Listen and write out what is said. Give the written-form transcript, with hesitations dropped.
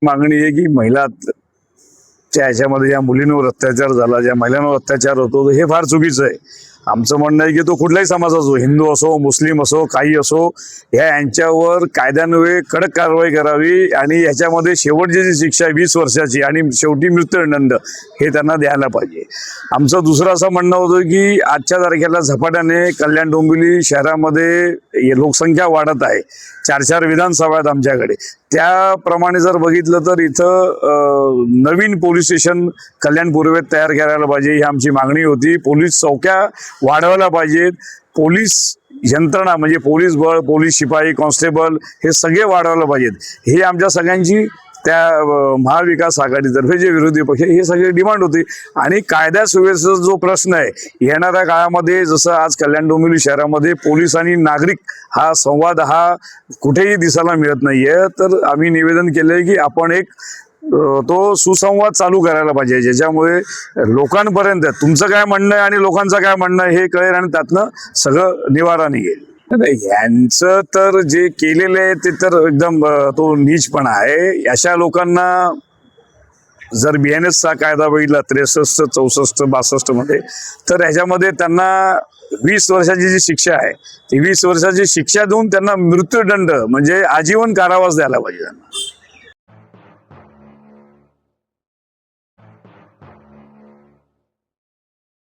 मागणी आहे की महिलाच्या ह्याच्यामध्ये ज्या मुलींवर अत्याचार झाला, ज्या महिलांवर अत्याचार होतो, हे फार चुकीचं आहे. आमचं म्हणणं आहे की तो कुठलाही समाज असो, हिंदू असो, मुस्लिम असो, काही असो, यांच्यावर कायद्यान्वये कडक कारवाई करावी आणि ह्याच्यामध्ये शेवटची जी शिक्षा आहे 20 वर्षाची आणि शेवटी मृत्यूदंड हे त्यांना द्यायला पाहिजे. आमचं दुसरं असं म्हणणं होतं की आजच्या तारखेला झपाट्याने कल्याण डोंबिवली शहरामध्ये लोकसंख्या वाढत आहे. 4 विधानसभा आहेत आमच्याकडे. त्याप्रमाणे जर बघितलं तर इथं नवीन पोलीस स्टेशन कल्याण पूर्वेत तयार करायला पाहिजे, ही आमची मागणी होती. पोलीस चौक्या वाढवायला पाहिजेत. पोलीस यंत्रणा म्हणजे पोलीस बळ, पोलीस शिपाई, कॉन्स्टेबल हे सगळे वाढवायला पाहिजेत. हे आमच्या सगळ्यांची त्या महाविकास आघाडीतर्फे जे विरोधी पक्ष हे सगळे डिमांड होती. आणि कायदा सुव्यवस्थेचा जो प्रश्न आहे येणाऱ्या काळामध्ये, जसं आज कल्याण डोंबिवली शहरामध्ये पोलीस आणि नागरिक हा संवाद हा कुठेही दिसायला मिळत नाहीये, तर आम्ही निवेदन केलंय की आपण एक तो सुसंवाद चालू करायला पाहिजे, ज्याच्यामुळे लोकांपर्यंत तुमचं काय म्हणणं आहे आणि लोकांचं काय म्हणणं आहे हे कळेल आणि त्यातनं सगळं निवारा निघेल. यांचं तर जे केलेलं आहे ते तर एकदम तो नीचपणा आहे. अशा लोकांना जर BNSचा कायदा बघितला 63, 64, 62 मध्ये, तर ह्याच्यामध्ये त्यांना 20 वर्षाची जी शिक्षा आहे ती 20 वर्षाची शिक्षा देऊन त्यांना मृत्यूदंड म्हणजे आजीवन कारावास द्यायला पाहिजे त्यांना.